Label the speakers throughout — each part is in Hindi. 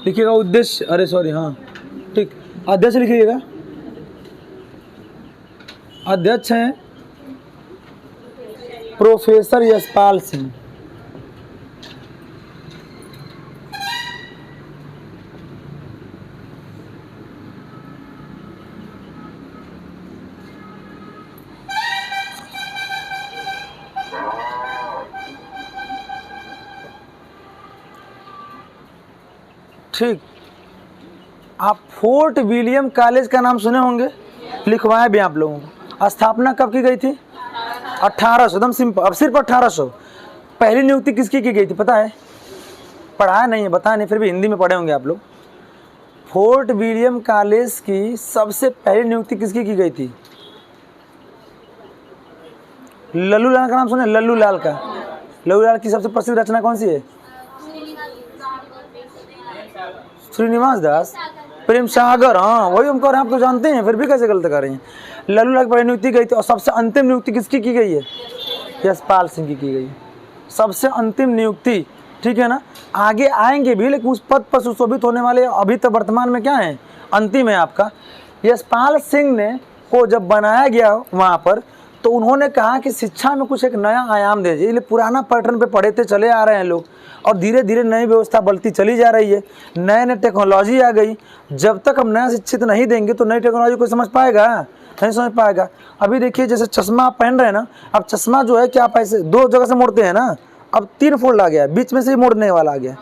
Speaker 1: लिखिएगा उद्देश्य, अरे सॉरी, हाँ ठीक, अध्यक्ष लिखिएगा। अध्यक्ष हैं प्रोफेसर यशपाल सिंह। ठीक, आप फोर्ट विलियम कॉलेज का नाम सुने होंगे, लिखवाए भी आप लोगों को। स्थापना कब की गई थी? 1800, एकदम सिंपल। अब सिर्फ 1800। पहली नियुक्ति किसकी की गई थी पता है? पढ़ाया नहीं है, बताया नहीं, फिर भी हिंदी में पढ़े होंगे आप लोग। फोर्ट विलियम कॉलेज की सबसे पहली नियुक्ति किसकी की गई थी? लल्लू लाल का नाम सुने? लल्लू लाल का। लल्लू लाल की सबसे प्रसिद्ध रचना कौन सी है? श्रीनिवास दास प्रेम सागर। हाँ वही हम कह रहे हैं, आप तो जानते हैं, फिर भी कैसे गलत कर रहे हैं। लल्लू लाल की पहली नियुक्ति गई थी, और सबसे अंतिम नियुक्ति किसकी की गई है? यशपाल सिंह की गई है, सबसे अंतिम नियुक्ति। ठीक है ना, आगे आएंगे भी, लेकिन उस पद पर सुशोभित होने वाले अभी तो वर्तमान में क्या है? अंतिम है आपका। यशपाल सिंह ने को जब बनाया गया वहाँ पर, तो उन्होंने कहा कि शिक्षा में कुछ एक नया आयाम दे दीजिए। पुराना पैटर्न पे पढ़ते चले आ रहे हैं लोग, और धीरे धीरे नई व्यवस्था बढ़ती चली जा रही है, नए नए टेक्नोलॉजी आ गई। जब तक हम नया शिक्षित नहीं देंगे तो नई टेक्नोलॉजी कोई समझ पाएगा? नहीं समझ पाएगा। अभी देखिए जैसे चश्मा आप पहन रहे हैं ना, अब चश्मा जो है कि आप ऐसे दो जगह से मोड़ते हैं ना, अब 3 फोल्ड आ गया, बीच में से ही मोड़ने वाला आ गया।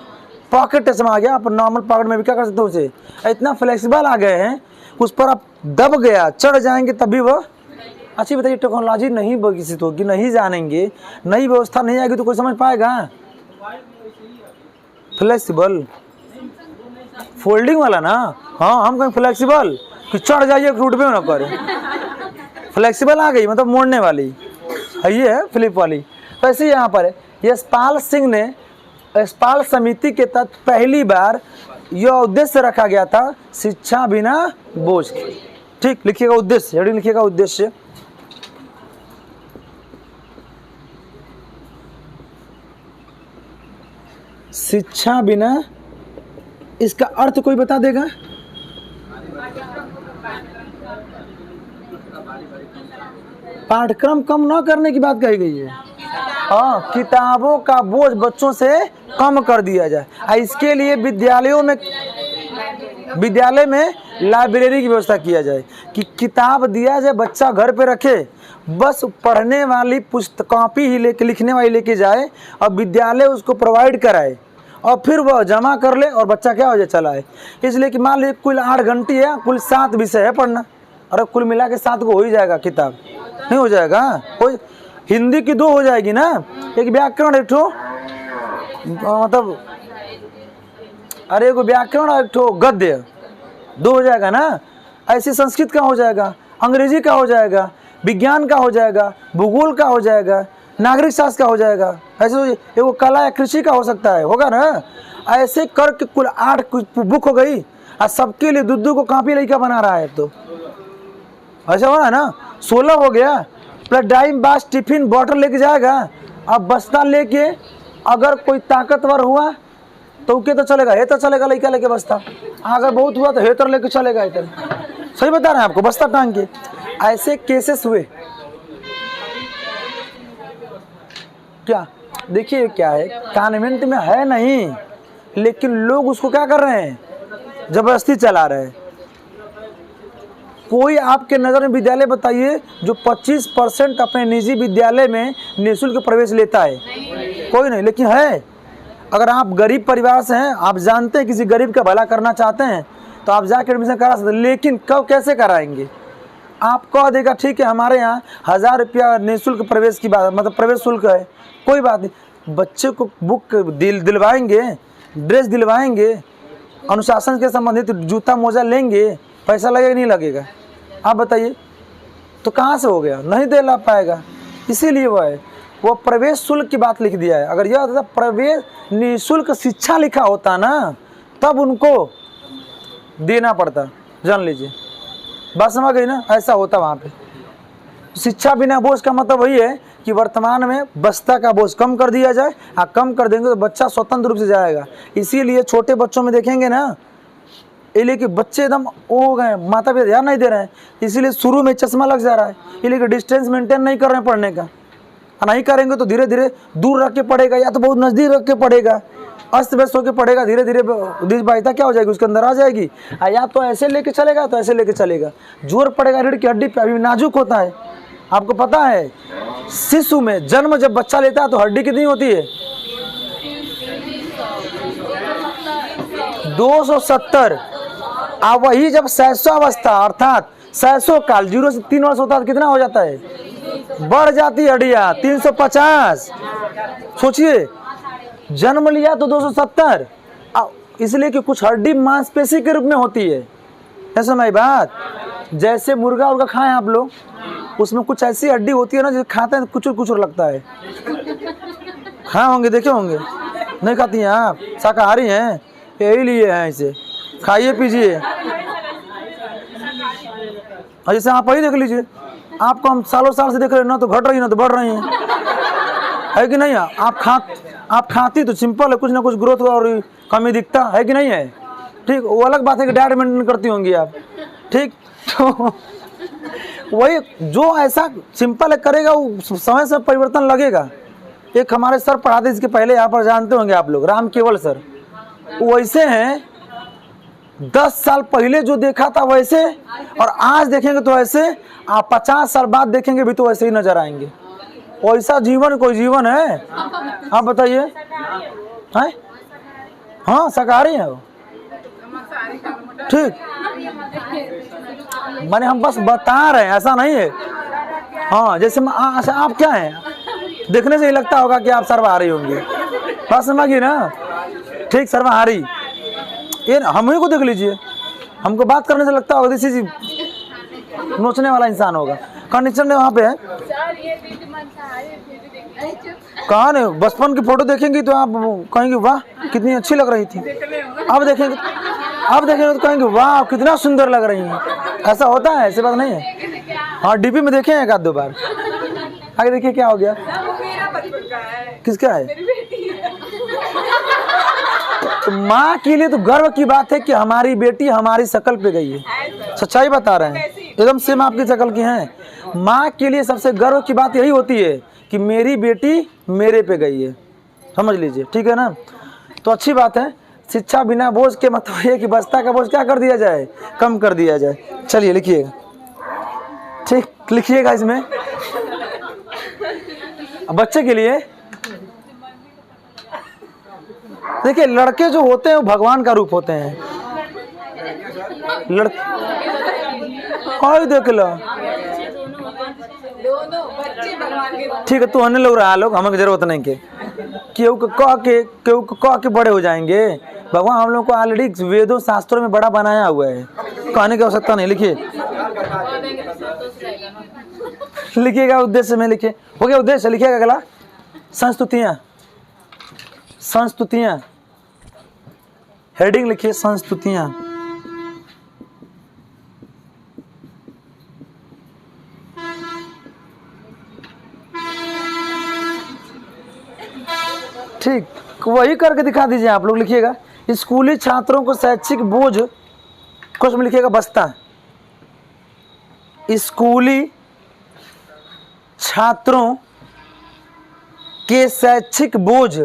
Speaker 1: पॉकेट चश्मा आ गया, आप नॉर्मल पॉकेट में भी क्या कर सकते हो उसे, इतना फ्लेक्सिबल आ गए हैं, उस पर आप दब गया चढ़ जाएंगे तभी वह। अच्छी बताइए, टेक्नोलॉजी नहीं विकसित होगी, नहीं जानेंगे, नई व्यवस्था नहीं आएगी तो कोई समझ पाएगा? फ्लेक्सिबल फोल्डिंग वाला ना, हाँ हम कहें फ्लेक्सिबल कि चढ़ जाइए रूट पे ना करें। फ्लेक्सिबल आ गई मतलब मोड़ने वाली, ये है फ्लिप वाली। तो ऐसे यहाँ पर है, यशपाल सिंह ने, यशपाल समिति के तहत पहली बार यह उद्देश्य रखा गया था, शिक्षा बिना बोझ की। ठीक, लिखिएगा उद्देश्य, हेडिंग लिखिएगा उद्देश्य। शिक्षा बिना, इसका अर्थ कोई बता देगा? पाठ्यक्रम कम न करने की बात कही गई है। हाँ, किताबों का बोझ बच्चों से कम कर दिया जाए। इसके लिए विद्यालय में लाइब्रेरी की व्यवस्था किया जाए, कि किताब दिया जाए, बच्चा घर पे रखे, बस पढ़ने वाली पुस्तक कॉपी ही लेके, लिखने वाली लेके जाए, और विद्यालय उसको प्रोवाइड कराए, और फिर वह जमा कर ले और बच्चा क्या हो जाए, चलाए। इसलिए कि मान लीजिए कुल 8 घंटे है, कुल 7 विषय है पढ़ना, और कुल मिला के 7 को हो ही जाएगा किताब? नहीं हो जाएगा। हिंदी की 2 हो जाएगी ना, एक व्याकरण, एक ठो मतलब अरे एक व्याकरण और एक ठो गद्य, 2 हो जाएगा ना। ऐसे संस्कृत का हो जाएगा, अंग्रेजी का हो जाएगा, विज्ञान का हो जाएगा, भूगोल का हो जाएगा, नागरिक शास्त्र का हो जाएगा। ऐसे वो कला या कृषि का हो सकता है, होगा ना। ऐसे करके कुल 8 बुक हो गई, और सबके लिए 2-2 को कॉपी लड़का बना रहा है, तो ऐसा हो रहा है ना। 16 हो गया, प्लस टाइम बास टिफिन बॉटल लेके जाएगा। अब बस्ता लेके अगर कोई ताकतवर हुआ तो के तो चलेगा, हे तो चलेगा लड़का लेके बस्ता, अगर बहुत हुआ तो हेतर लेके चलेगा इधर। सही बता रहे हैं आपको, बस्ता टांग के। ऐसे केसेस हुए। क्या देखिए क्या है, कॉन्वेंट में है नहीं, लेकिन लोग उसको क्या कर रहे हैं, जबरदस्ती चला रहे हैं। कोई आपके नज़र में विद्यालय बताइए जो 25% अपने निजी विद्यालय में निःशुल्क प्रवेश लेता है? कोई नहीं, लेकिन है। अगर आप गरीब परिवार से हैं, आप जानते हैं किसी गरीब का भला करना चाहते हैं, तो आप जाकर एडमिशन करा सकते हैं। लेकिन कब कैसे कराएंगे? आप कह देगा ठीक है हमारे यहाँ 1000 रुपया निःशुल्क प्रवेश की बात, मतलब प्रवेश शुल्क है, कोई बात नहीं, बच्चे को बुक दिलवाएंगे, ड्रेस दिलवाएंगे, अनुशासन के संबंधित जूता मोजा लेंगे, पैसा लगेगा नहीं लगेगा? आप बताइए। तो कहाँ से हो गया? नहीं दे ला पाएगा, इसीलिए वो प्रवेश शुल्क की बात लिख दिया है। अगर यह होता प्रवेश निःशुल्क शिक्षा लिखा होता ना, तब उनको देना पड़ता, जान लीजिए। बात समझ गई ना, ऐसा होता वहाँ पे। शिक्षा बिना बोझ का मतलब वही है कि वर्तमान में बस्ता का बोझ कम कर दिया जाए। कम कर देंगे तो बच्चा स्वतंत्र रूप से जाएगा। इसीलिए छोटे बच्चों में देखेंगे ना, ये लेके बच्चे एकदम हो गए, माता पिता ध्यान नहीं दे रहे हैं, इसीलिए शुरू में चश्मा लग जा रहा है। ये लेके डिस्टेंस मेंटेन नहीं कर रहे हैं पढ़ने का, नहीं करेंगे तो धीरे धीरे दूर रख के पड़ेगा या तो बहुत नज़दीक रख के पड़ेगा, अस्त व्यस्त होकर पड़ेगा, धीरे धीरे दिशबाहिता क्या हो जाएगी, उसके अंदर आ जाएगी। या तो ऐसे लेके चलेगा तो ऐसे लेके चलेगा, जोर पड़ेगा रीढ़ की हड्डी पे, अभी नाजुक होता है। आपको पता है शिशु में जन्म जब बच्चा लेता है तो हड्डी कितनी होती है? 270। अब वही जब शैशवावस्था अर्थात शैशव काल 0 से 3 वर्ष होता है तो कितना हो जाता है? बढ़ जाती है हड्डियाँ 350। सोचिए जन्म लिया तो 270, इसलिए कि कुछ हड्डी मांसपेशी के रूप में होती है। ऐसा मैं बात, जैसे मुर्गा उर्गा खाएं आप लोग, उसमें कुछ ऐसी हड्डी होती है ना जो खाते हैं कुचुर कुचुर लगता है। हाँ होंगे, देखे होंगे, नहीं खाती हैं आप, शाकाहारी हैं, यही लिए हैं, इसे खाइए पीजिए। और जैसे आप वही देख लीजिए, आपको हम सालों साल से देख रहे हैं ना तो घट रही ना तो बढ़ रही है कि नहीं? आप खाती तो सिंपल है, कुछ ना कुछ ग्रोथ और कमी दिखता है कि नहीं है? ठीक, वो अलग बात है कि डाइट मेंटेन करती होंगी आप, ठीक। तो वही जो ऐसा सिंपल है करेगा वो समय से परिवर्तन लगेगा। एक हमारे सर पढ़ाते इसके पहले यहाँ पर, जानते होंगे आप लोग, राम केवल सर, वैसे हैं 10 साल पहले जो देखा था वैसे, और आज देखेंगे तो ऐसे, आप 50 साल बाद देखेंगे भी तो वैसे ही नजर आएंगे। वैसा जीवन कोई जीवन है? आप बताइए। हैं? हाँ शाकाहारी है वो, ठीक। माने हम बस बता रहे हैं, ऐसा नहीं है। हाँ जैसे अच्छा आप क्या हैं, देखने से ही लगता होगा कि आप सर्वाहारी होंगे, बात समझिए ना, ठीक। सर्वाहारी ये हम ही को देख लीजिए, हमको बात करने से लगता होगा दिस इज नोचने वाला इंसान होगा। कंडीशन वहाँ पे है, कहाँ नहीं, बचपन की फोटो देखेंगे तो आप कहेंगे वाह कितनी अच्छी लग रही थी, अब देखेंगे तो कहेंगे वाह कितना सुंदर लग रही है। ऐसा होता है, ऐसी बात नहीं है। हाँ डीपी में देखे हैं एक आध दो बार, आगे देखिए क्या हो गया, किसका है? तो माँ के लिए तो गर्व की बात है कि हमारी बेटी हमारी शक्ल पे गई है, सच्चाई बता रहे हैं, एकदम सेम आपकी शक्ल की हैं। माँ के लिए सबसे गर्व की बात यही होती है कि मेरी बेटी मेरे पे गई है, समझ लीजिए, ठीक है ना। तो अच्छी बात है, शिक्षा बिना बोझ के मतलब ये कि बस्ता का बोझ क्या कर दिया जाए, कम कर दिया जाए। चलिए लिखिएगा, ठीक, लिखिएगा इसमें बच्चे के लिए। देखिए लड़के जो होते हैं वो भगवान का रूप होते हैं, कोई देख लो, ठीक है, तू हने लोग रहा लोग, हमें जरूरत नहीं के केहू कह के बड़े हो जाएंगे। भगवान हम लोग को ऑलरेडी वेदों शास्त्रों में बड़ा बनाया हुआ है, कहने की आवश्यकता नहीं। लिखिएगा उद्देश्य में, लिखिए, हो गया उद्देश्य, लिखिएगा अगला संस्तुतियाँ, हेडिंग लिखिए संस्तुतियाँ। ठीक, वही करके दिखा दीजिए आप लोग। लिखिएगा स्कूली छात्रों को शैक्षिक बोझ, कुछ में लिखिएगा बस्ता। स्कूली छात्रों के शैक्षिक बोझ,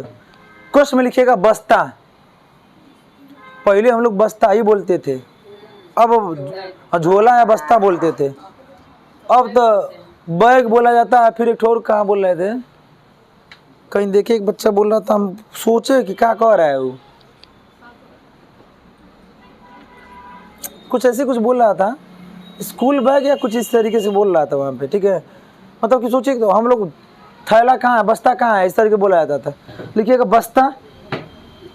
Speaker 1: कुछ में लिखिएगा बस्ता। पहले हम लोग बस्ता ही बोलते थे, अब झोला या बस्ता बोलते थे, अब तो बैग बोला जाता है। फिर एक ठोर कहाँ बोल रहे थे, कहीं देखे एक बच्चा बोल रहा था, हम सोचे कि क्या कह रहा है वो, कुछ ऐसे कुछ बोल रहा था, स्कूल बैग या कुछ इस तरीके से बोल रहा था वहाँ पे, ठीक है। मतलब कि सोचिए तो हम लोग थैला कहाँ है, बस्ता कहाँ है, इस तरीके बोला जाता था। लिखिएगा बस्ता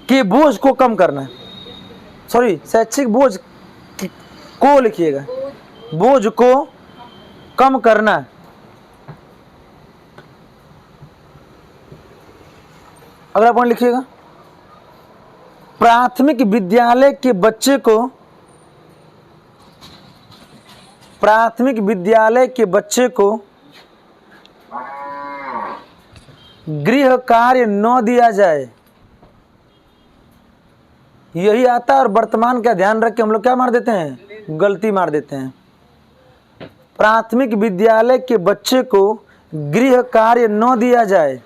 Speaker 1: के बोझ को कम करना, सॉरी शैक्षिक बोझ को लिखिएगा, बोझ को कम करना। अगला पॉइंट लिखिएगा, प्राथमिक विद्यालय के बच्चे को, गृह कार्य न दिया जाए, यही आता है। और वर्तमान का ध्यान रख के हम लोग क्या मार देते हैं, गलती मार देते हैं। प्राथमिक विद्यालय के बच्चे को गृह कार्य न दिया जाए,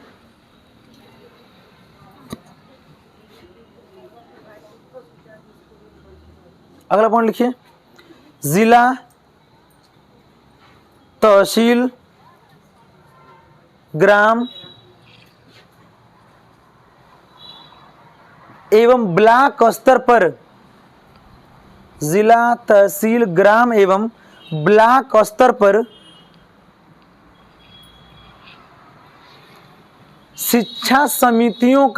Speaker 1: अगला पॉइंट लिखिए, जिला, तहसील, ग्राम एवं ब्लॉक स्तर पर, जिला, तहसील, ग्राम एवं ब्लॉक स्तर पर शिक्षा समितियां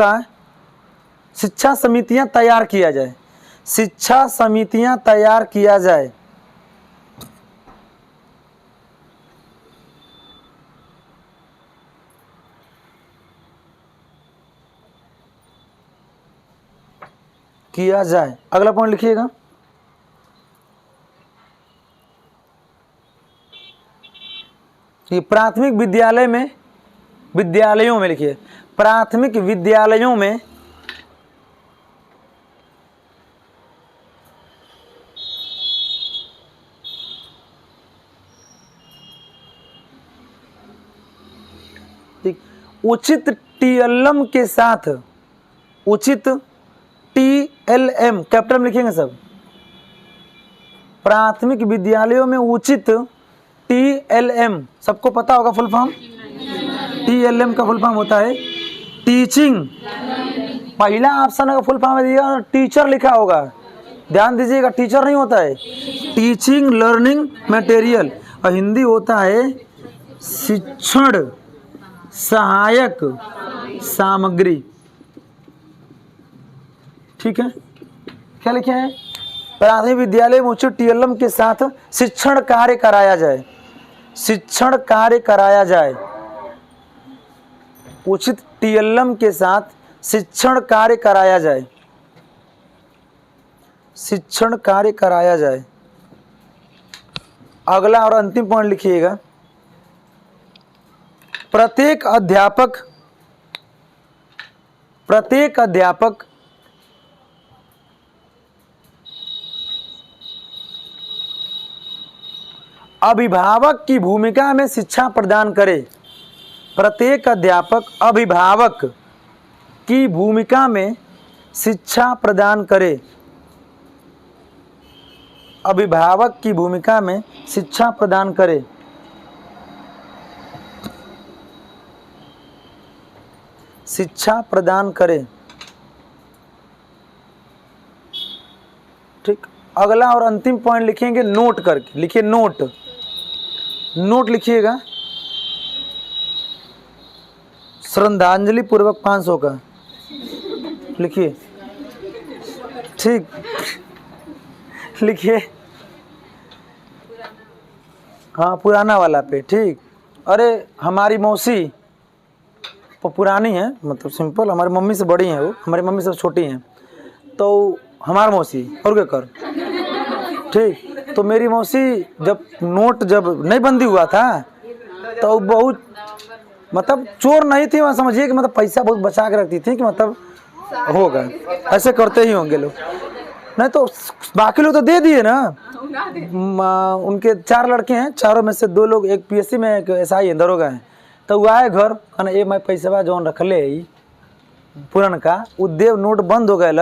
Speaker 1: तैयार किया जाए, शिक्षा समितियां तैयार किया जाए। किया जाए, अगला पॉइंट लिखिएगा, कि प्राथमिक विद्यालय में, विद्यालयों में लिखिए, प्राथमिक विद्यालयों में उचित TLM के साथ, उचित TLM कैपिटल में लिखेंगे सब, प्राथमिक विद्यालयों में उचित TLM, सबको पता होगा फुल फॉर्म, TLM का फुल फॉर्म होता है टीचिंग, पहला ऑप्शन का फुल फॉर्म दिया टीचर लिखा होगा, ध्यान दीजिएगा, टीचर नहीं होता है, टीचिंग लर्निंग मटेरियल, और हिंदी होता है शिक्षण सहायक सामग्री। ठीक है, क्या लिखे हैं, प्राथमिक विद्यालय में उचित TLM के साथ शिक्षण कार्य कराया जाए, शिक्षण कार्य कराया जाए, उचित TLM के साथ शिक्षण कार्य कराया जाए, शिक्षण कार्य कराया जाए। अगला और अंतिम पॉइंट लिखिएगा, प्रत्येक अध्यापक अभिभावक की भूमिका में शिक्षा प्रदान करे, प्रत्येक अध्यापक अभिभावक की भूमिका में शिक्षा प्रदान करे, अभिभावक की भूमिका में शिक्षा प्रदान करे। शिक्षा प्रदान करे। ठीक, अगला और अंतिम पॉइंट लिखेंगे नोट करके, लिखिए नोट, नोट लिखिएगा, श्रद्धांजलि पूर्वक 500 का लिखिए। ठीक, लिखिए, हाँ पुराना वाला पे। ठीक, अरे हमारी मौसी पुरानी है, मतलब सिंपल, हमारी मम्मी से बड़ी हैं वो, हमारी मम्मी से छोटी हैं, तो हमारी मौसी और क्या कर। ठीक, तो मेरी मौसी जब नोट जब नहीं बंदी हुआ था तो बहुत, मतलब चोर नहीं थी, वहाँ समझिए कि मतलब पैसा बहुत बचा के रखती थी कि मतलब होगा, ऐसे करते ही होंगे लोग, नहीं तो बाकी लोग तो दे दिए ना। उनके 4 लड़के हैं, चारों में से 2 लोग, एक PSC में, एक SI है, दरोगा है, तो वो आए घर, कहना ये मैं पैसा जौन रखले पुरन का वो देव नोट बंद हो गए,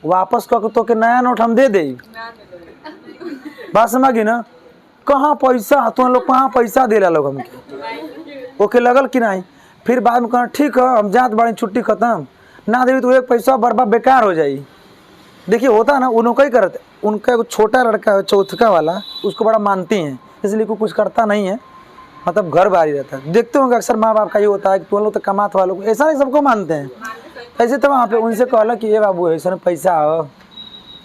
Speaker 1: वापस कह तो के नया नोट हम दे दे। बात समझी ना, कहाँ पैसा, तुम लोग कहाँ पैसा दे लोग हमके, ओके लगल कि नहीं। फिर बाद में कहना ठीक है हम जात बाड़ी, छुट्टी खत्म ना देवी तो एक पैसा बर्बाद बेकार हो जाई। देखिए होता ना, उनको ही करते, उनका एक छोटा लड़का है चौथका वाला, उसको बड़ा मानती हैं, इसलिए कोई कुछ करता नहीं है, मतलब घर बाहर ही रहता है। देखते होंगे अक्सर माँ बाप का ये होता है कि तुम लोग तो कमात वालों को, ऐसा नहीं सबको मानते हैं। ऐसे तो वहाँ पे उनसे कहला कि ये बाबू ऐसा पैसा हो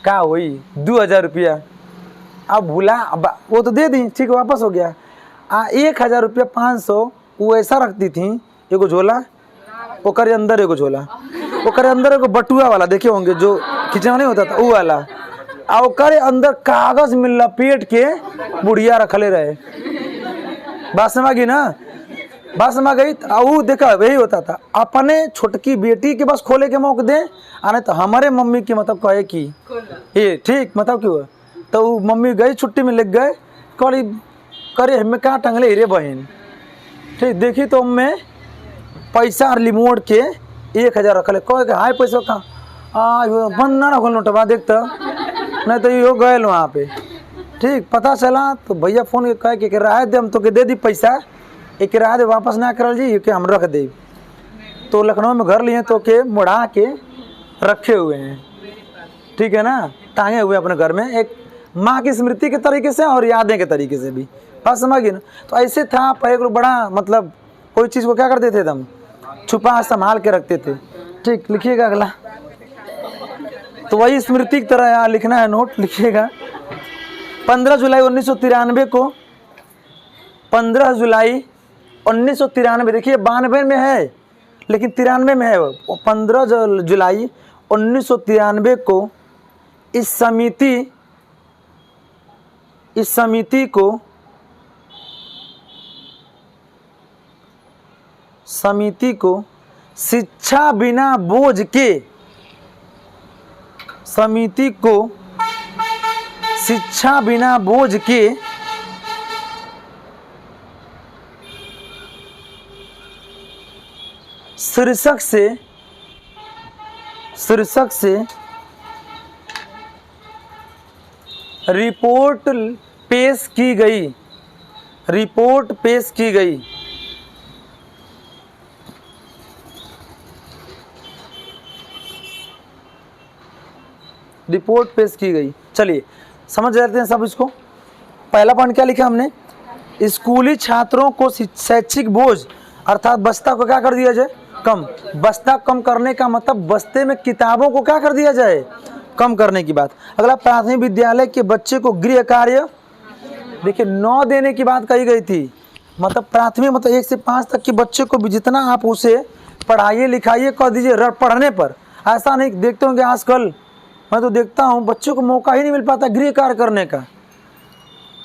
Speaker 1: का हुई 2000 रुपया, अब भूला, वो तो दे दी, ठीक वापस हो गया। 1000 रुपया 500 वो ऐसा रखती थी, एगो झोला, ओकर अंदर एगो झोला, ओकर अंदर एगो बटुआ वाला देखे होंगे जो खिंचवा नहीं होता था वो वाला, और ओकर अंदर कागज में लपेट के बुढ़िया रखले रहे। बात समझी ना, बस में गई वो देखा वही होता था, अपने छोटकी बेटी के बस खोले के मौके दे आने, तो हमारे मम्मी की मतलब कहे कि ये ठीक मतलब क्यों, तो वो मम्मी गई छुट्टी में लग गए, करी करे हमें कहाँ टंगले हीरे बहन, ठीक देखी तो मैं पैसा रिमोट के 1000 रखले, कहे कि हाय पैसा कहाँ बंद ना रखल नोटवा देखता, नहीं तो यो गए वहाँ पे, ठीक पता चला तो भैया फ़ोन के कहे कि किराया दे, हम तो के दे दी पैसा, एक किराया दे वापस ना करल जी कि हम रख दे, तो लखनऊ में घर लिए तो के मुड़ा के रखे हुए हैं, ठीक है ना, टांगे हुए अपने घर में, एक माँ की स्मृति के तरीके से और यादें के तरीके से भी, बात समझिए ना। तो ऐसे था पहले को बड़ा मतलब कोई चीज़ को क्या करते थे एकदम छुपा संभाल के रखते थे, ठीक लिखिएगा अगला, तो वही स्मृति की तरह यहाँ लिखना है, नोट लिखिएगा। 15 जुलाई 1993 को, 15 जुलाई 1993, देखिए 92 में है लेकिन 93 में है वो, 15 जुलाई 1993 को इस समिति को शिक्षा बिना बोझ के, समिति को शिक्षा बिना बोझ के शीर्षक से रिपोर्ट पेश की गई, रिपोर्ट पेश की गई। रिपोर्ट पेश की गई। चलिए समझ जाते हैं सब इसको। पहला पॉइंट क्या लिखा हमने, स्कूली छात्रों को शैक्षिक बोझ अर्थात बस्ता को क्या कर दिया जाए, कम। बस्ता कम करने का मतलब बस्ते में किताबों को क्या कर दिया जाए, कम करने की बात। अगला, प्राथमिक विद्यालय के बच्चे को गृह कार्य, देखिए 9 देने की बात कही गई थी, मतलब प्राथमिक मतलब 1 से 5 तक के बच्चे को भी जितना आप उसे पढ़ाइए लिखाइए कर दीजिए पढ़ने पर। ऐसा नहीं देखते होंगे आजकल, मैं तो देखता हूँ बच्चों को मौका ही नहीं मिल पाता गृह कार्य करने का।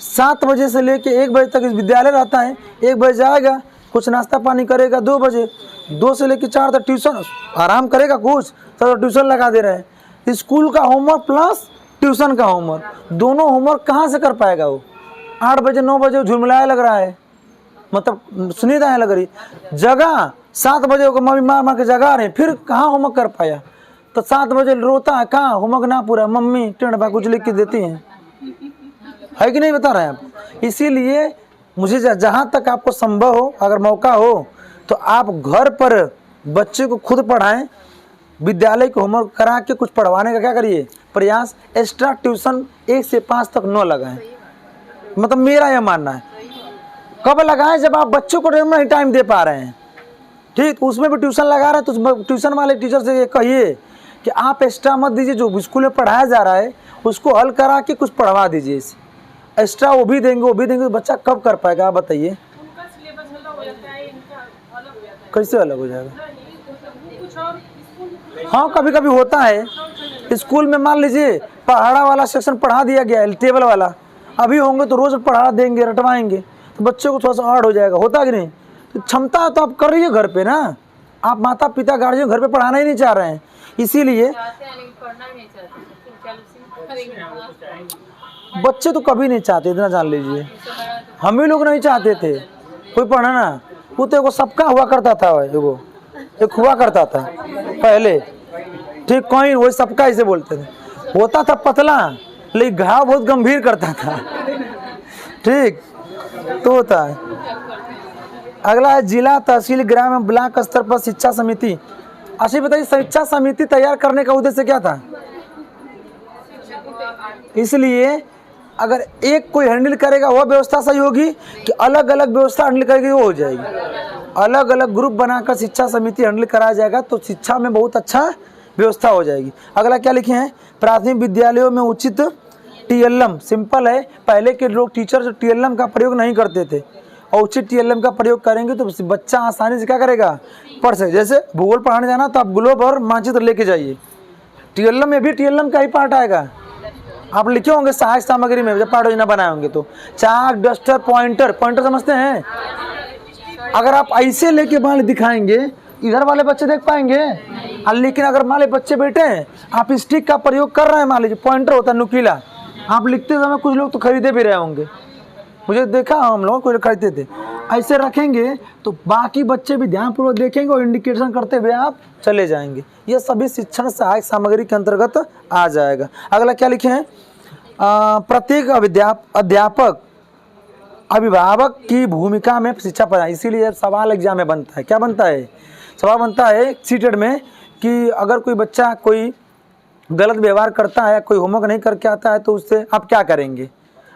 Speaker 1: 7 बजे से लेके 1 बजे तक इस विद्यालय रहता है, 1 बजे जाएगा, कुछ नाश्ता पानी करेगा, 2 बजे, 2 से लेके 4 तक ट्यूशन, आराम करेगा कुछ तो ट्यूशन लगा दे रहे हैं। स्कूल का होमवर्क प्लस ट्यूशन का होमवर्क, दोनों होमवर्क कहाँ से कर पाएगा वो। 8 बजे 9 बजे झुलमिलाया लग रहा है, मतलब सुनीता है लग रही जगह, 7 बजे को मम्मी मार मार के जगा रहे हैं, फिर कहाँ होमवर्क कर पाया। तो 7 बजे रोता है, कहाँ होमवर्क ना पूरा, मम्मी टेढ़ कुछ लिख के देती हैं, है कि नहीं बता रहे हैं आप। इसीलिए मुझे जहाँ तक आपको संभव हो, अगर मौका हो तो आप घर पर बच्चे को खुद पढ़ाएं, विद्यालय को होमवर्क करा के कुछ पढ़वाने का क्या करिए प्रयास। एक्स्ट्रा ट्यूशन 1 से 5 तक न लगाएं, मतलब मेरा यह मानना है। कब लगाएं, जब आप बच्चों को नहीं टाइम दे पा रहे हैं, ठीक, उसमें भी ट्यूशन लगा रहे हैं तो ट्यूशन वाले टीचर से कहिए कि आप एक्स्ट्रा मत दीजिए, जो स्कूल में पढ़ाया जा रहा है उसको हल करा के कुछ पढ़वा दीजिए। एक्स्ट्रा वो भी देंगे, बच्चा कब कर पाएगा आप बताइए। कैसे अलग हो जाएगा। हाँ कभी कभी होता है स्कूल में, मान लीजिए पहाड़ा वाला सेक्शन पढ़ा दिया गया है, टेबल वाला, अभी होंगे तो रोज पढ़ा देंगे, रटवाएंगे, तो बच्चे को थोड़ा सा हार्ड हो जाएगा, होता कि नहीं। तो क्षमता तो आप कर रही है घर पे ना, आप माता पिता गार्जियन घर पे पढ़ाना ही नहीं चाह रहे हैं, इसीलिए बच्चे तो कभी नहीं चाहते, इतना जान लीजिए। हम ही लोग नहीं चाहते थे कोई पढ़ना, वो तो एगो सबका हुआ करता था, एगो एक हुआ करता था पहले, ठीक, कोई वही सबका इसे बोलते थे, होता था पतला लेकिन घाव बहुत गंभीर करता था, ठीक, तो होता है। अगला है जिला तहसील ग्राम एवं ब्लॉक स्तर पर शिक्षा समिति। अच्छा बताइए, शिक्षा समिति तैयार करने का उद्देश्य क्या था। इसलिए अगर एक कोई हैंडल करेगा वह व्यवस्था सही होगी कि अलग अलग व्यवस्था हैंडल करेगी वो हो जाएगी। अलग अलग ग्रुप बनाकर शिक्षा समिति हैंडल कराया जाएगा तो शिक्षा में बहुत अच्छा व्यवस्था हो जाएगी। अगला क्या लिखे हैं, प्राथमिक विद्यालयों में उचित टीएलएम, सिंपल है, पहले के लोग टीचर टीएलएम का प्रयोग नहीं करते थे और उचित टीएलएम का प्रयोग करेंगे तो बच्चा आसानी से क्या करेगा, पढ़ सके। जैसे भूगोल पढ़ाने जाना तो आप ग्लोब और मानचित्र लेके जाइए, टीएलएम में भी टीएलएम का ही पार्ट आएगा। आप लिखे होंगे सहायक सामग्री में जब पाठ योजना बनाए होंगे तो चाक, डस्टर, पॉइंटर, पॉइंटर समझते हैं, अगर आप ऐसे लेके मान दिखाएंगे इधर वाले बच्चे देख पाएंगे, लेकिन अगर मान लीजिए बच्चे बैठे हैं, आप स्टिक का प्रयोग कर रहे हैं, मान लीजिए पॉइंटर होता है नुकीला, आप लिखते समय कुछ लोग तो खरीदे भी रहे होंगे, मुझे देखा हम लोग कुछ खरीदते थे, ऐसे रखेंगे तो बाकी बच्चे भी ध्यानपूर्वक देखेंगे और इंडिकेशन करते हुए आप चले जाएंगे। यह सभी शिक्षण सहायक सामग्री के अंतर्गत आ जाएगा। अगला क्या लिखे हैं, प्रत्येक अध्यापक अभिभावक की भूमिका में शिक्षा प्रदान, इसीलिए सवाल एग्जाम में बनता है। क्या बनता है, सवाल बनता है सीटेट में कि अगर कोई बच्चा कोई गलत व्यवहार करता है, कोई होमवर्क नहीं करके आता है तो उससे आप क्या करेंगे।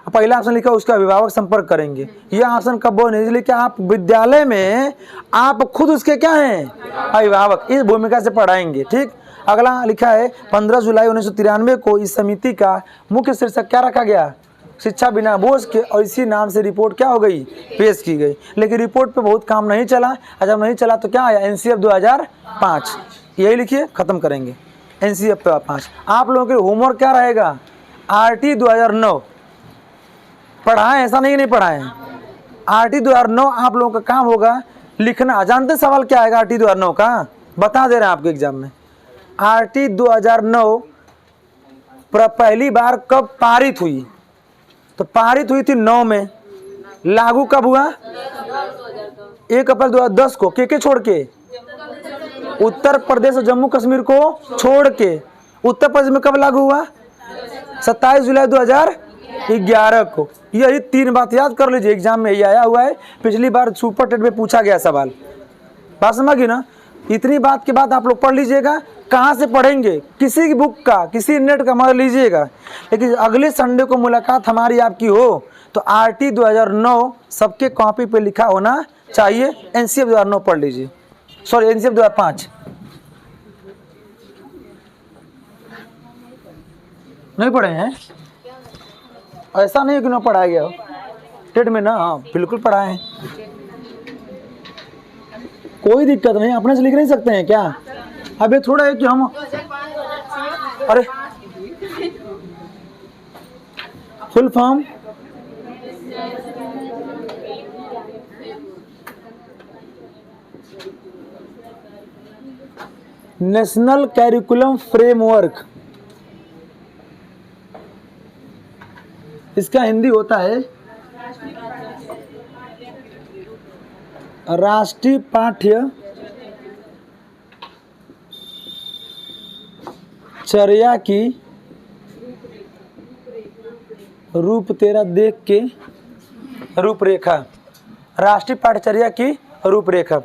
Speaker 1: पहला ऑप्शन लिखा उसका अभिभावक संपर्क करेंगे, यह ऑप्शन कब बोल नहीं, इसलिए कि आप विद्यालय में आप खुद उसके क्या हैं, अभिभावक, इस भूमिका से पढ़ाएंगे। ठीक, अगला लिखा है 15 जुलाई 1993 को इस समिति का मुख्य शीर्षक क्या रखा गया, शिक्षा बिना बोझ के, और इसी नाम से रिपोर्ट क्या हो गई, पेश की गई। लेकिन रिपोर्ट पे बहुत काम नहीं चला, और जब नहीं चला तो क्या आया, एनसीएफ 2005, यही लिखिए, खत्म करेंगे एनसीएफ 5। आप लोगों के होमवर्क क्या रहेगा, आरटी 2009 पढ़ाएं, ऐसा नहीं पढ़ाएं, आरटी 2009 आप लोगों का काम होगा लिखना। जानते सवाल क्या आएगा आरटी 2009 का, बता दे रहे हैं आपके एग्जाम में। आरटी 2009 पहली बार कब पारित हुई, तो पारित हुई थी 9 में, लागू कब हुआ 1 अप्रैल 2010 को, के छोड़ के, उत्तर प्रदेश और जम्मू कश्मीर को छोड़ के। उत्तर प्रदेश में कब लागू हुआ, 27 जुलाई 2011 को। यही 3 बात याद कर लीजिए, एग्जाम में यही आया हुआ है, पिछली बार सुपर टेट में पूछा गया सवाल। बात समझिए ना, इतनी बात के बाद आप लोग पढ़ लीजिएगा। कहाँ से पढ़ेंगे, किसी की बुक का, किसी नेट का मदद लीजिएगा। लेकिन अगले संडे को मुलाकात हमारी आपकी हो तो आरटी 2009 सबके कॉपी पे लिखा होना चाहिए। एनसीएफ 2009 पढ़ लीजिए, सॉरी एनसीएफ 2005 नहीं पढ़े हैं, ऐसा नहीं है कि ना पढ़ाया गया हो टेट में ना, हाँ बिल्कुल पढ़ाए हैं, कोई दिक्कत नहीं, अपने से लिख नहीं सकते हैं क्या। अब ये थोड़ा है कि हम, अरे full form national curriculum framework, इसका हिंदी होता है राष्ट्रीय पाठ्य चर्या की रूप तेरा देख के रूपरेखा, राष्ट्रीय पाठ्यचर्या की रूपरेखा।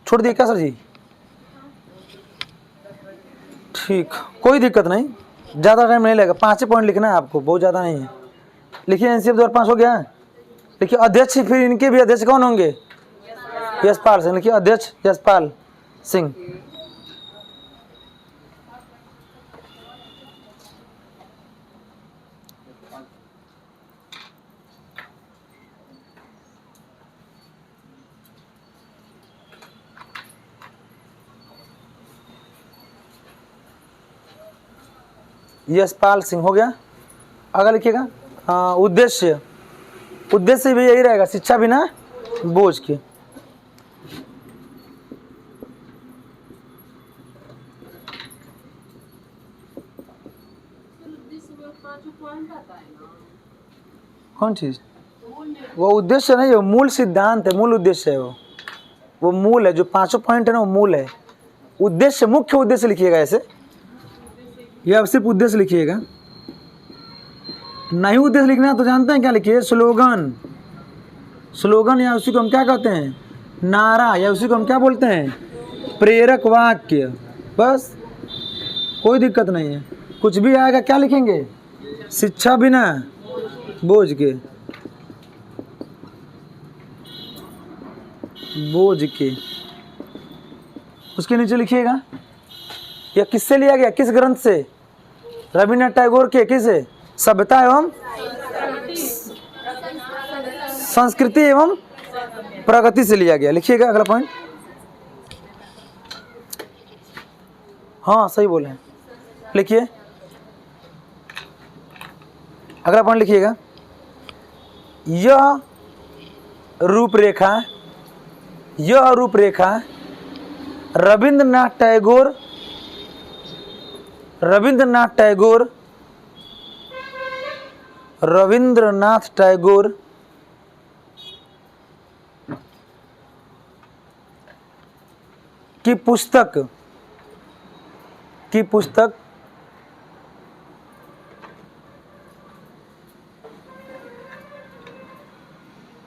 Speaker 1: छोड़ दिए क्या सर जी, ठीक, कोई दिक्कत नहीं, ज़्यादा टाइम नहीं लगेगा, 5 पॉइंट लिखना है आपको, बहुत ज़्यादा नहीं है। लिखिए एनसीएफ 2005 हो गया। लिखिए अध्यक्ष, फिर इनके भी अध्यक्ष कौन होंगे, यशपाल सिंह। लिखिए अध्यक्ष यशपाल सिंह। यशपाल सिंह हो गया। अगर लिखिएगा उद्देश्य, उद्देश्य भी यही रहेगा, शिक्षा बिना बोझ के। कौन चीज, वो उद्देश्य नहीं है, वो मूल सिद्धांत है, मूल उद्देश्य है, वो मूल है, जो 5 पॉइंट है ना वो मूल है। उद्देश्य, मुख्य उद्देश्य लिखिएगा ऐसे, या सिर्फ उद्देश्य लिखिएगा। नहीं उद्देश्य लिखना है तो जानते हैं क्या लिखिए, स्लोगन, स्लोगन या उसी को हम क्या कहते हैं, नारा, या उसी को हम क्या बोलते हैं, प्रेरक वाक्य। बस कोई दिक्कत नहीं है, कुछ भी आएगा क्या लिखेंगे, शिक्षा बिना बोझ के, बोझ के। उसके नीचे लिखिएगा यह किससे लिया गया, किस ग्रंथ से, रविन्द्रनाथ टैगोर के किसे, सभ्यता एवं संस्कृति एवं प्रगति से लिया गया। लिखिएगा अगला पॉइंट, हाँ सही बोले, लिखिए अगला पॉइंट लिखिएगा, यह रूपरेखा, यह रूपरेखा रविंद्रनाथ टैगोर की पुस्तक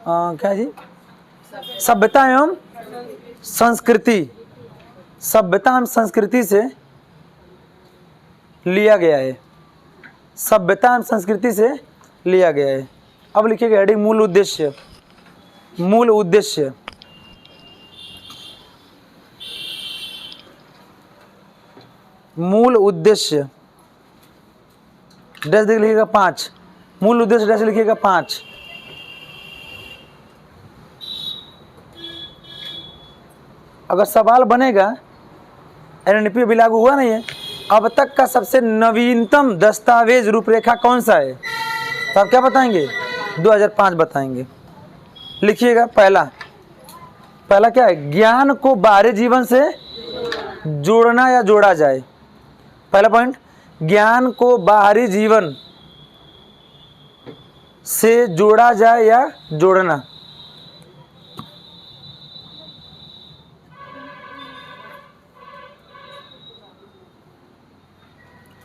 Speaker 1: क्या जी, सभ्यता एवं संस्कृति से लिया गया है। सभ्यता एवं संस्कृति से लिया गया है। अब लिखिएगा हेडिंग मूल उद्देश्य। डैश लिखिएगा 5। मूल उद्देश्य डैश लिखिएगा 5। अगर सवाल बनेगा, एनएनपी अभी लागू हुआ नहीं है, अब तक का सबसे नवीनतम दस्तावेज रूपरेखा कौन सा है, तो आप क्या बताएंगे? 2005 बताएंगे। लिखिएगा पहला क्या है? ज्ञान को बाहरी जीवन से जोड़ना या जोड़ा जाए। पहला पॉइंट, ज्ञान को बाहरी जीवन से जोड़ा जाए या जोड़ना।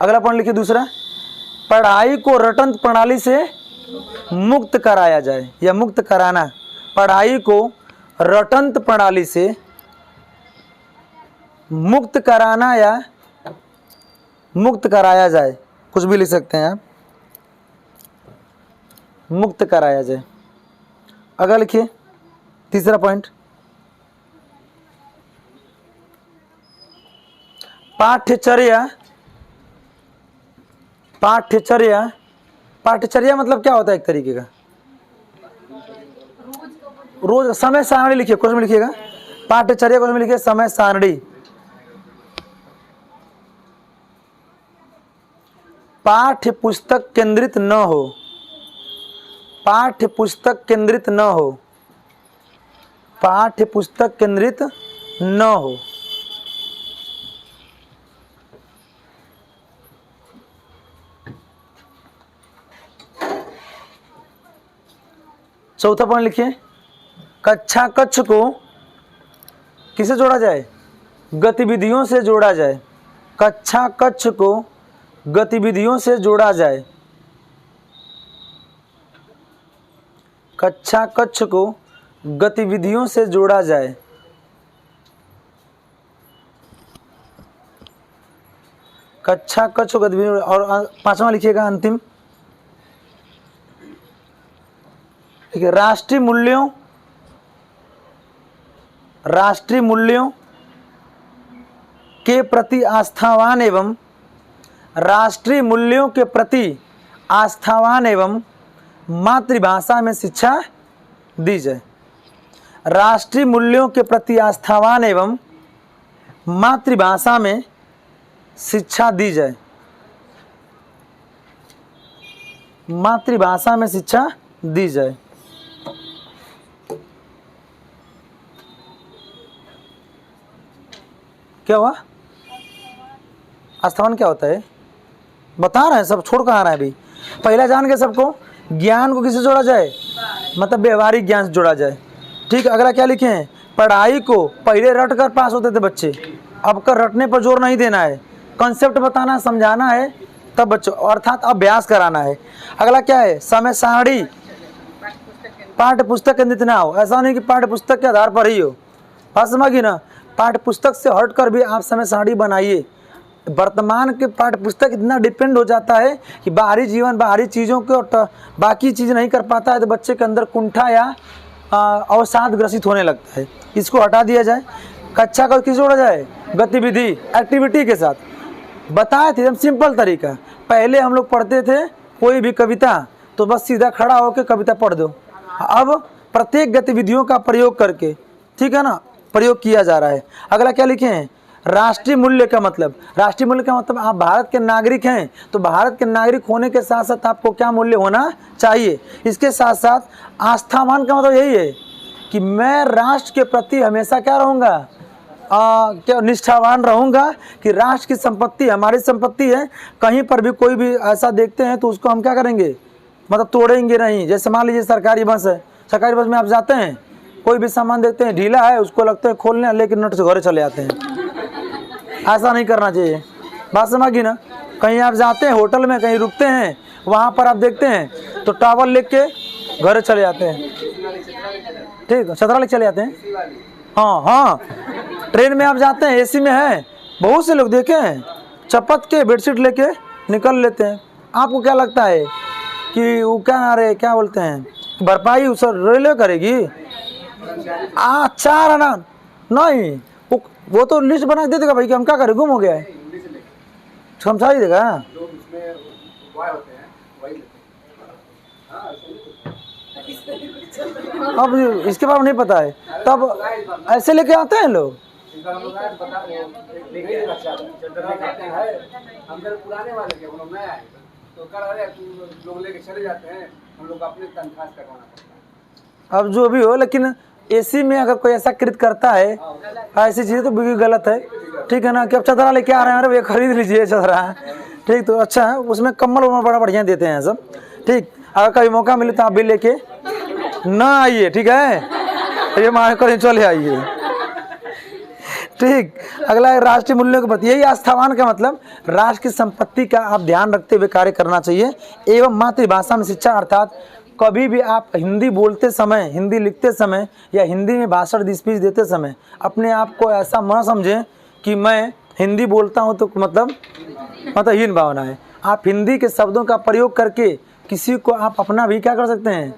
Speaker 1: अगला पॉइंट लिखिए दूसरा, पढ़ाई को रटंत प्रणाली से मुक्त कराया जाए या मुक्त कराना। पढ़ाई को रटंत प्रणाली से मुक्त कराना या मुक्त कराया जाए, कुछ भी लिख सकते हैं आप, मुक्त कराया जाए। अगला लिखिए तीसरा पॉइंट, पाठ्यचर्या मतलब क्या होता है? एक तरीके का रोज समय सारणी लिखिए, क्वेश्चन में लिखिएगा पाठ्यचर्या, क्वेश्चन में लिखिए समय सारणी। पाठ्य पुस्तक केंद्रित न हो, पाठ्य पुस्तक केंद्रित न हो, पाठ्य पुस्तक केंद्रित न हो। चौथा पॉइंट लिखिए, कक्षा कक्ष को किसे जोड़ा जाए? गतिविधियों से जोड़ा जाए। कक्षा कक्ष को गतिविधियों से जोड़ा जाए। कक्षा कक्ष को गतिविधियों से जोड़ा जाए। कक्षा कक्ष को गतिविधियों। और पांचवा लिखिएगा अंतिम, ठीक है, राष्ट्रीय मूल्यों के प्रति आस्थावान एवं राष्ट्रीय मूल्यों के प्रति आस्थावान एवं मातृभाषा में शिक्षा दी जाए। राष्ट्रीय मूल्यों के प्रति आस्थावान एवं मातृभाषा में शिक्षा दी जाए। मातृभाषा में शिक्षा दी जाए। क्या हुआ? आस्थावान क्या होता है बता रहे हैं, सब छोड़ कर आ रहे हैं अभी। पहला जान के सबको, ज्ञान को किससे जोड़ा जाए? मतलब व्यवहारिक ज्ञान से जोड़ा जाए। ठीक, अगला क्या लिखे हैं? पढ़ाई को पहले रट कर पास होते थे बच्चे, अब कर रटने पर जोर नहीं देना है, कंसेप्ट बताना समझाना है तब बच्चों, अर्थात अभ्यास कराना है। अगला क्या है? समय सारणी, पाठ्य पुस्तक केंद्रित ना हो। ऐसा नहीं कि पाठ्य पुस्तक के आधार पर ही हो, बात समझिए ना। पाठ्य पुस्तक से हटकर भी आप समय सारणी बनाइए। वर्तमान के पाठ्य पुस्तक इतना डिपेंड हो जाता है कि बाहरी जीवन, बाहरी चीज़ों के और बाकी चीज़ नहीं कर पाता है, तो बच्चे के अंदर कुंठा या अवसाद ग्रसित होने लगता है। इसको हटा दिया जाए। कक्षा को किस जोड़ा जाए? गतिविधि, एक्टिविटी के साथ। बताए थे एकदम सिंपल तरीका। पहले हम लोग पढ़ते थे कोई भी कविता तो बस सीधा खड़ा होकर कविता पढ़ दो। अब प्रत्येक गतिविधियों का प्रयोग करके, ठीक है ना, प्रयोग किया जा रहा है। अगला क्या लिखे हैं? राष्ट्रीय मूल्य का मतलब, राष्ट्रीय मूल्य का मतलब आप भारत के नागरिक हैं, तो भारत के नागरिक होने के साथ साथ आपको क्या मूल्य होना चाहिए। इसके साथ साथ आस्थावान का मतलब यही है कि मैं राष्ट्र के प्रति हमेशा क्या रहूँगा, क्या निष्ठावान रहूँगा कि राष्ट्र की संपत्ति हमारी संपत्ति है। कहीं पर भी कोई भी ऐसा देखते हैं तो उसको हम क्या करेंगे, मतलब तोड़ेंगे नहीं। जैसे मान लीजिए सरकारी बस है, सरकारी बस में आप जाते हैं, कोई भी सामान देखते हैं ढीला है, उसको लगता है खोलने, लेकिन नट से घर चले आते हैं। ऐसा नहीं करना चाहिए, बात समझिए ना। कहीं आप जाते हैं होटल में, कहीं रुकते हैं, वहाँ पर आप देखते हैं तो टॉवल लेके घर चले जाते हैं, ठीक है, छतरा लेके चले जाते हैं। हाँ हाँ, ट्रेन में आप जाते हैं, एसी में है, बहुत से लोग देखे हैं चपत के बेडशीट लेके निकल लेते हैं। आपको क्या लगता है कि वो क्या बोलते हैं, भरपाई उस रेलवे करेगी? चार आना नहीं, वो तो लिस्ट बना दे देगा भाई कि हम क्या करें, गुम हो गया है, समझा ही देगा। अब इसके बारे में नहीं पता है, तब ऐसे लेके आते हैं लोग। अब जो भी हो, लेकिन एसी में अगर कोई ऐसा कृत करता है, ऐसी चीज़ तो बिल्कुल गलत है, ठीक है ना। कि अब चदरा लेके आ रहे हैं, अरे खरीद लीजिए चदरा, ठीक, तो अच्छा है, उसमें कम्बल वम्बल बड़ा बढ़िया देते हैं सब, ठीक। अगर कभी मौका मिले तो आप भी लेके ना आइए, ठीक है, ये मांग करें चले आइए, ठीक। अगला राष्ट्रीय मूल्यों के प्रति, यही आस्थावान का मतलब राष्ट्र की संपत्ति का आप ध्यान रखते हुए कार्य करना चाहिए। एवं मातृभाषा में शिक्षा, अर्थात कभी भी आप हिंदी बोलते समय, हिंदी लिखते समय या हिंदी में भाषण स्पीच देते समय अपने आप को ऐसा न समझें कि मैं हिंदी बोलता हूँ तो मतलब हीन भावना है। आप हिंदी के शब्दों का प्रयोग करके किसी को आप अपना भी क्या कर सकते हैं,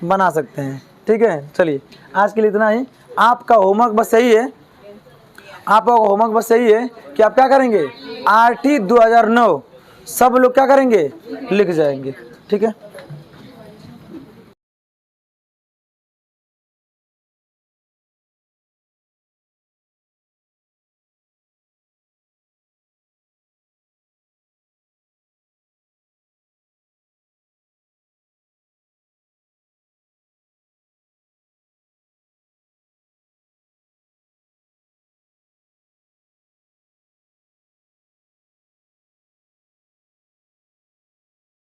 Speaker 1: बना सकते हैं, ठीक है। चलिए आज के लिए इतना ही। आपका होमवर्क बस यही है, आपका होमवर्क बस यही है कि आप क्या करेंगे, RT 2009 सब लोग क्या करेंगे, लिख जाएंगे, ठीक है।